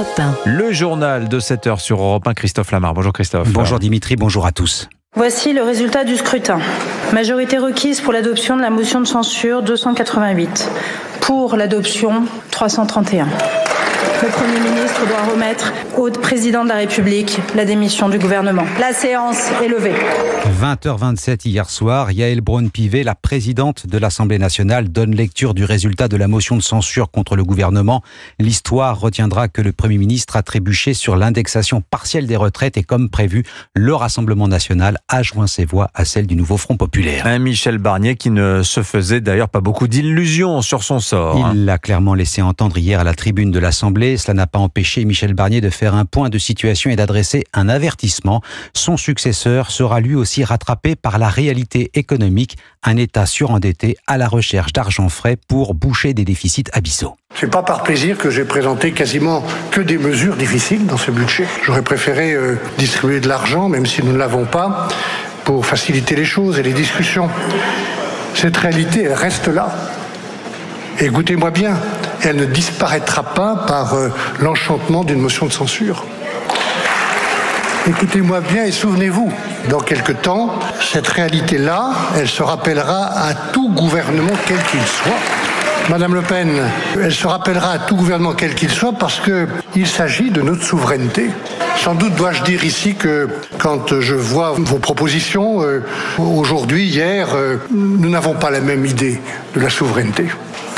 Europe 1. Le journal de 7h sur Europe 1, Christophe Lamar. Bonjour Christophe. Bonjour Dimitri, bonjour à tous. Voici le résultat du scrutin. Majorité requise pour l'adoption de la motion de censure 288. Pour l'adoption 331. Le Premier ministre doit remettre au président de la République la démission du gouvernement. La séance est levée. 20h27 hier soir, Yaël Braun-Pivet, la présidente de l'Assemblée nationale, donne lecture du résultat de la motion de censure contre le gouvernement. L'histoire retiendra que le Premier ministre a trébuché sur l'indexation partielle des retraites et comme prévu, le Rassemblement national a joint ses voix à celles du nouveau Front populaire. Un Michel Barnier qui ne se faisait d'ailleurs pas beaucoup d'illusions sur son sort. Il l'a clairement laissé entendre hier à la tribune de l'Assemblée. Cela n'a pas empêché Michel Barnier de faire un point de situation et d'adresser un avertissement. Son successeur sera lui aussi rattrapé par la réalité économique, un État surendetté à la recherche d'argent frais pour boucher des déficits abyssaux. C'est pas par plaisir que j'ai présenté quasiment que des mesures difficiles dans ce budget. J'aurais préféré distribuer de l'argent, même si nous ne l'avons pas, pour faciliter les choses et les discussions. Cette réalité, elle reste là. Et écoutez-moi bien, elle ne disparaîtra pas par l'enchantement d'une motion de censure. Écoutez-moi bien et souvenez-vous, dans quelque temps, cette réalité-là, elle se rappellera à tout gouvernement quel qu'il soit. Madame Le Pen, elle se rappellera à tout gouvernement quel qu'il soit parce qu'il s'agit de notre souveraineté. Sans doute dois-je dire ici que quand je vois vos propositions, aujourd'hui, hier, nous n'avons pas la même idée de la souveraineté,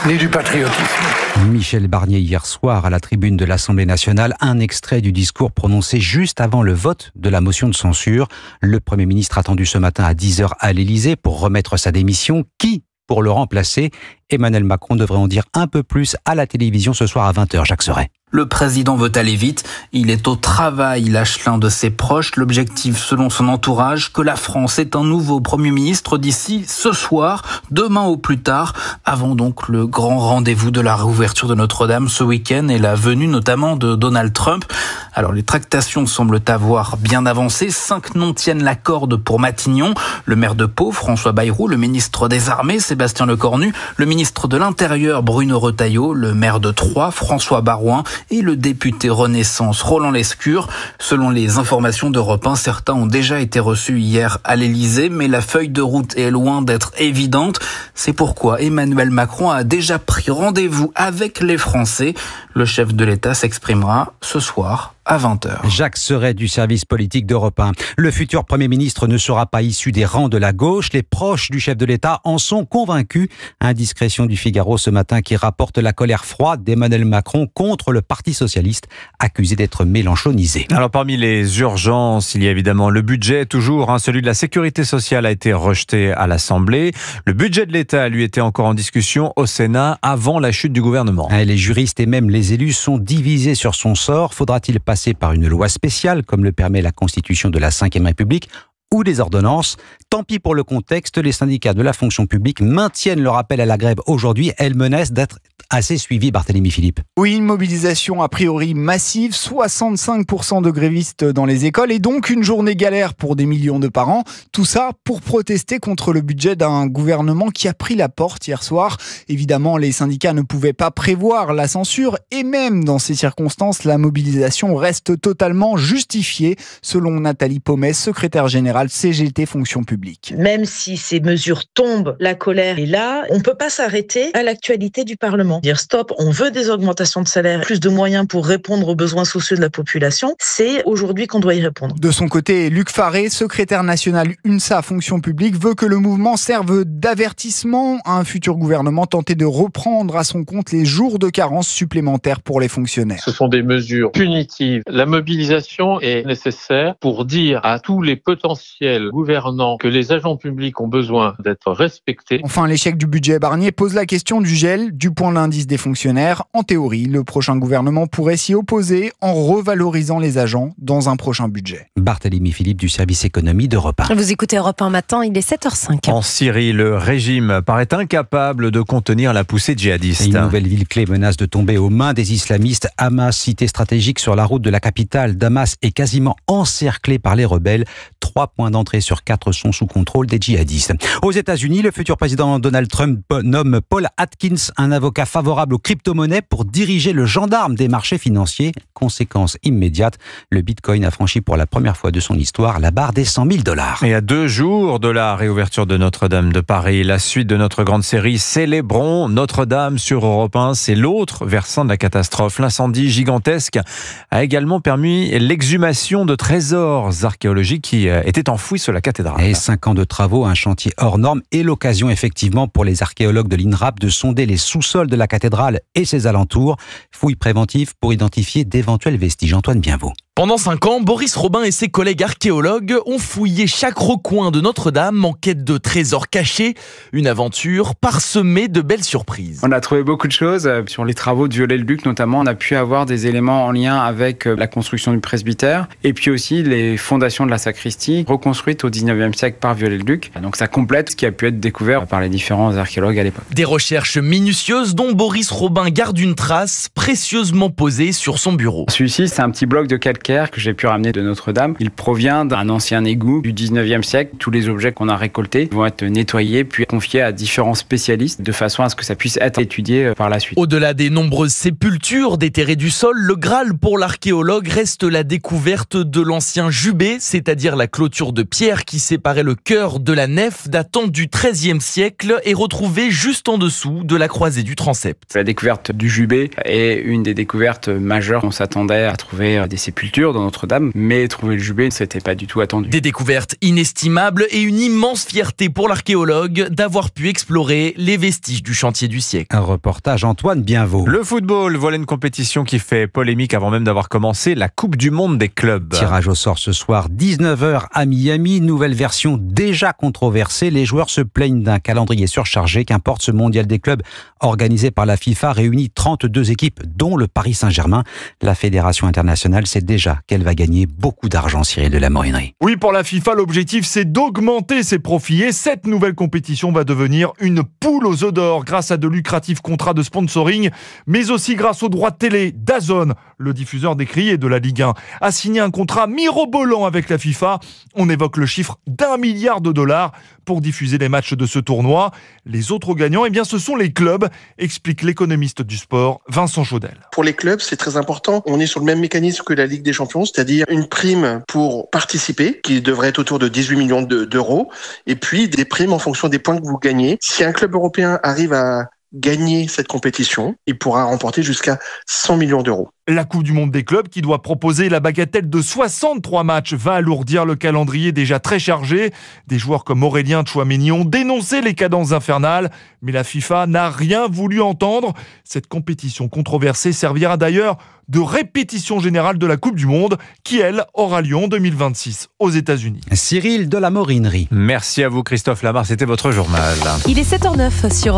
ni du patriotisme. Michel Barnier hier soir à la tribune de l'Assemblée nationale, un extrait du discours prononcé juste avant le vote de la motion de censure. Le Premier ministre attendu ce matin à 10h à l'Élysée pour remettre sa démission. Qui pour le remplacer? Emmanuel Macron devrait en dire un peu plus à la télévision ce soir à 20h. Jacques Serret. Le président veut aller vite, il est au travail, lâche l'un de ses proches. L'objectif, selon son entourage, que la France ait un nouveau Premier ministre d'ici ce soir, demain au plus tard, avant donc le grand rendez-vous de la réouverture de Notre-Dame ce week-end et la venue notamment de Donald Trump. Alors les tractations semblent avoir bien avancé. 5 noms tiennent la corde pour Matignon. Le maire de Pau, François Bayrou, le ministre des Armées, Sébastien Lecornu, le ministre de l'Intérieur, Bruno Retailleau, le maire de Troyes, François Baroin, et le député Renaissance Roland Lescure. Selon les informations d'Europe 1, certains ont déjà été reçus hier à l'Élysée, mais la feuille de route est loin d'être évidente. C'est pourquoi Emmanuel Macron a déjà pris rendez-vous avec les Français. Le chef de l'État s'exprimera ce soir à 20h. Jacques Serret du service politique d'Europe 1. Le futur Premier ministre ne sera pas issu des rangs de la gauche. Les proches du chef de l'État en sont convaincus. Indiscrétion du Figaro ce matin qui rapporte la colère froide d'Emmanuel Macron contre le Parti socialiste, accusé d'être mélenchonisé. Alors parmi les urgences, il y a évidemment le budget, toujours. Celui de la sécurité sociale a été rejeté à l'Assemblée. Le budget de l'État, lui, était encore en discussion au Sénat avant la chute du gouvernement. Les juristes et même les élus sont divisés sur son sort. Faudra-t-il passer par une loi spéciale, comme le permet la Constitution de la Ve République, ou des ordonnances? Tant pis pour le contexte, les syndicats de la fonction publique maintiennent leur appel à la grève aujourd'hui. Elles menacent d'être assez suivies, Barthélémy Philippe. Oui, une mobilisation a priori massive, 65% de grévistes dans les écoles et donc une journée galère pour des millions de parents. Tout ça pour protester contre le budget d'un gouvernement qui a pris la porte hier soir. Évidemment, les syndicats ne pouvaient pas prévoir la censure et même dans ces circonstances, la mobilisation reste totalement justifiée, selon Nathalie Pomès, secrétaire générale CGT Fonction publique. Même si ces mesures tombent, la colère est là, on ne peut pas s'arrêter à l'actualité du Parlement. Dire stop, on veut des augmentations de salaire, plus de moyens pour répondre aux besoins sociaux de la population, c'est aujourd'hui qu'on doit y répondre. De son côté, Luc Faré, secrétaire national UNSA Fonction publique, veut que le mouvement serve d'avertissement à un futur gouvernement tenté de reprendre à son compte les jours de carence supplémentaires pour les fonctionnaires. Ce sont des mesures punitives. La mobilisation est nécessaire pour dire à tous les potentiels gouvernants que les agents publics ont besoin d'être respectés. Enfin, l'échec du budget Barnier pose la question du gel du point d'indice des fonctionnaires. En théorie, le prochain gouvernement pourrait s'y opposer en revalorisant les agents dans un prochain budget. Barthélémy Philippe du service économie d'Europe 1. Vous écoutez Europe 1 matin, il est 7h05. En Syrie, le régime paraît incapable de contenir la poussée djihadiste. Une nouvelle ville clé menace de tomber aux mains des islamistes. Hamas, cité stratégique sur la route de la capitale, Damas est quasiment encerclé par les rebelles. 3 points d'entrée sur 4 sont sous contrôle des djihadistes. Aux États-Unis, le futur président Donald Trump nomme Paul Atkins, un avocat favorable aux crypto-monnaies pour diriger le gendarme des marchés financiers. Conséquence immédiate, le Bitcoin a franchi pour la première fois de son histoire la barre des 100 000 $. Et à 2 jours de la réouverture de Notre-Dame de Paris, la suite de notre grande série Célébrons Notre-Dame sur Europe 1, c'est l'autre versant de la catastrophe. L'incendie gigantesque a également permis l'exhumation de trésors archéologiques qui étaient enfouis sous la cathédrale. Et 5 ans de travaux, un chantier hors norme et l'occasion effectivement pour les archéologues de l'INRAP de sonder les sous-sols de la cathédrale et ses alentours. Fouilles préventives pour identifier d'éventuels vestiges. Antoine Bienvaux. Pendant 5 ans, Boris Robin et ses collègues archéologues ont fouillé chaque recoin de Notre-Dame en quête de trésors cachés. Une aventure parsemée de belles surprises. On a trouvé beaucoup de choses. Sur les travaux de Viollet-le-Duc notamment, on a pu avoir des éléments en lien avec la construction du presbytère et puis aussi les fondations de la sacristie reconstruites au 19e siècle par Viollet-le-Duc. Donc ça complète ce qui a pu être découvert par les différents archéologues à l'époque. Des recherches minutieuses dont Boris Robin garde une trace précieusement posée sur son bureau. Celui-ci, c'est un petit bloc de calcaire que j'ai pu ramener de Notre-Dame. Il provient d'un ancien égout du 19e siècle. Tous les objets qu'on a récoltés vont être nettoyés puis confiés à différents spécialistes de façon à ce que ça puisse être étudié par la suite. Au-delà des nombreuses sépultures déterrées du sol, le Graal pour l'archéologue reste la découverte de l'ancien jubé, c'est-à-dire la clôture de pierre qui séparait le chœur de la nef datant du XIIIe siècle et retrouvée juste en dessous de la croisée du transept. La découverte du jubé est une des découvertes majeures. On s'attendait à trouver des sépultures dans Notre-Dame, mais trouver le jubé, c'était pas du tout attendu. Des découvertes inestimables et une immense fierté pour l'archéologue d'avoir pu explorer les vestiges du chantier du siècle. Un reportage Antoine Bienvaux. Le football, voilà une compétition qui fait polémique avant même d'avoir commencé, la Coupe du Monde des clubs. Tirage au sort ce soir, 19h à Miami, nouvelle version déjà controversée. Les joueurs se plaignent d'un calendrier surchargé. Qu'importe, ce mondial des clubs organisé par la FIFA réunit 32 équipes, dont le Paris Saint-Germain. La Fédération internationale sait déjà qu'elle va gagner beaucoup d'argent, Cyril de la Morinerie. Oui, pour la FIFA, l'objectif, c'est d'augmenter ses profits. Et cette nouvelle compétition va devenir une poule aux œufs d'or grâce à de lucratifs contrats de sponsoring, mais aussi grâce aux droits de télé. DAZN, le diffuseur des criers de la Ligue 1, a signé un contrat mirobolant avec la FIFA. On évoque le chiffre d'1 milliard de dollars pour diffuser les matchs de ce tournoi. Les autres gagnants, ce sont les clubs, explique l'économiste du sport, Vincent Chaudel. Pour les clubs, c'est très important. On est sur le même mécanisme que la Ligue des Champions, c'est-à-dire une prime pour participer, qui devrait être autour de 18 millions d'euros, et puis des primes en fonction des points que vous gagnez. Si un club européen arrive à gagner cette compétition, il pourra remporter jusqu'à 100 millions d'euros. La Coupe du Monde des clubs, qui doit proposer la bagatelle de 63 matchs, va alourdir le calendrier déjà très chargé. Des joueurs comme Aurélien Tchouaméni ont dénoncé les cadences infernales, mais la FIFA n'a rien voulu entendre. Cette compétition controversée servira d'ailleurs de répétition générale de la Coupe du Monde, qui, elle, aura lieu en 2026 aux États-Unis. Cyril de la Morinerie. Merci à vous, Christophe Lamar, c'était votre journal. Il est 7h09 sur